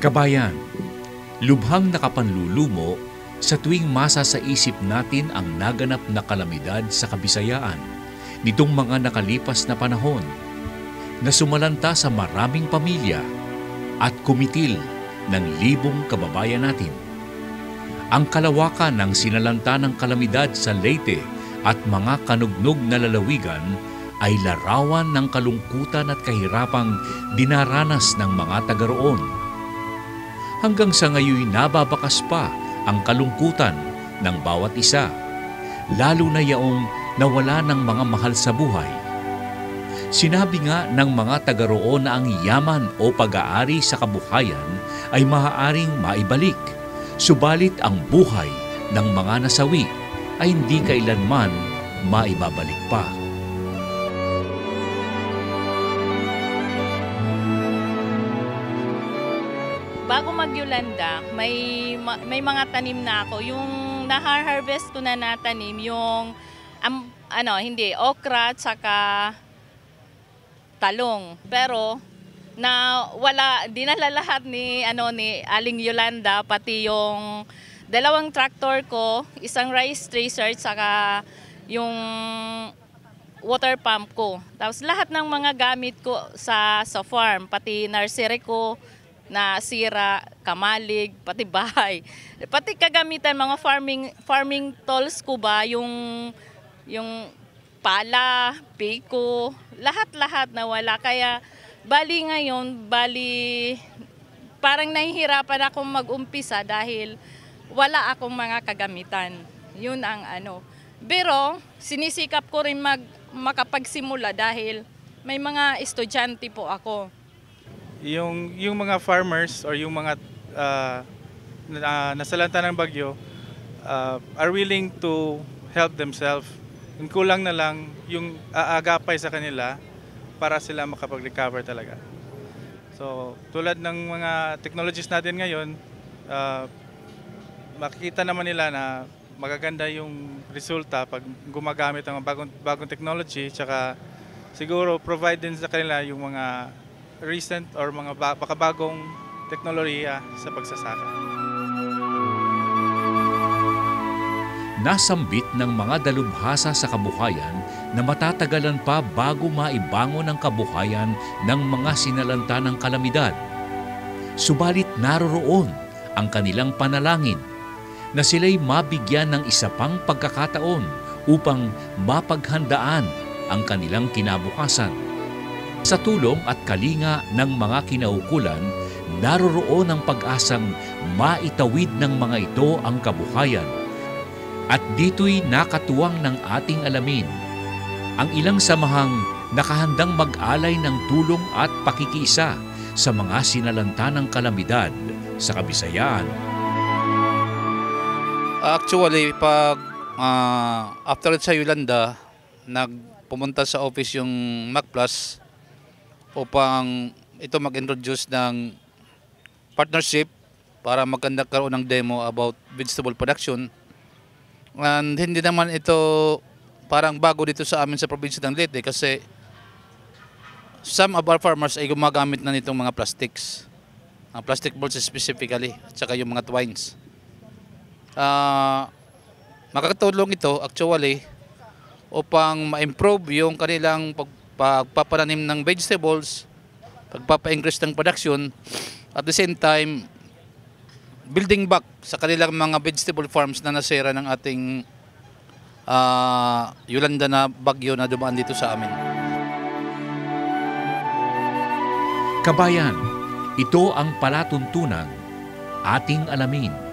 Kabayan, lubhang nakapanlulumo sa tuwing masa sa isip natin ang naganap na kalamidad sa Kabisayaan nitong mga nakalipas na panahon na sumalanta sa maraming pamilya at kumitil ng libong kababayan natin. Ang kalawakan ng sinalanta ng kalamidad sa Leyte at mga kanugnog na lalawigan ay larawan ng kalungkutan at kahirapang dinaranas ng mga taga roon. Hanggang sa ngayon nababakas pa ang kalungkutan ng bawat isa, lalo na yaong nawala ng mga mahal sa buhay. Sinabi nga ng mga taga roon na ang yaman o pag-aari sa kabuhayan ay maaaring maibalik, subalit ang buhay ng mga nasawi ay hindi kailanman maibabalik pa. Bago mag-Yolanda, may mga tanim na ako. Yung na-harvest ko na natanim, yung okra at saka talong. Pero dinala lahat ni Aling Yolanda, pati yung dalawang tractor ko, isang rice tracer at saka yung water pump ko. Tapos lahat ng mga gamit ko sa farm, pati nursery ko, na sira, kamalig, pati bahay. Pati kagamitan, mga farming tools ko ba, yung pala, piko, lahat-lahat nawala. Kaya ngayon, parang nahihirapan akong mag-umpisa dahil wala akong mga kagamitan. Yun ang Pero sinisikap ko rin makapagsimula dahil may mga estudyante po ako. Yung mga farmers or yung mga nasalanta ng bagyo are willing to help themselves. Yung kulang na lang yung aagapay sa kanila para sila makapag-recover talaga. So tulad ng mga technologies natin ngayon, makikita naman nila na magaganda yung resulta pag gumagamit ng bagong technology, tsaka siguro provide din sa kanila yung mga recent or mga bagong teknolohiya sa pagsasaka. Nasambit ng mga dalubhasa sa kabuhayan na matatagalan pa bago maibangon ang kabuhayan ng mga sinalanta ng kalamidad. Subalit naroroon ang kanilang panalangin na sila'y mabigyan ng isa pang pagkakataon upang mapaghandaan ang kanilang kinabukasan. Sa tulong at kalinga ng mga kinaukulan, naroroon ang pag-asang maitawid ng mga ito ang kabuhayan. At dito'y nakatuwang ng ating alamin ang ilang samahang nakahandang mag-alay ng tulong at pakikiisa sa mga sinalanta ng kalamidad sa Kabisayaan. Actually, pag after sa Yolanda, nagpumunta sa office yung MacPlus upang ito mag-introduce ng partnership para magkaroon ng demo about vegetable production. And hindi naman ito parang bago dito sa amin sa probinsya ng Leyte kasi some of our farmers ay gumagamit na nitong mga plastics. Ang plastic balls specifically, at saka yung mga twines. Makakatulong ito actually upang ma-improve yung kanilang pagpapananim ng vegetables, pagpapa-increase ng production, at the same time, building back sa kanilang mga vegetable farms na nasira ng ating Yolanda na bagyo na dumaan dito sa amin. Kabayan, ito ang palatuntunan ating alamin.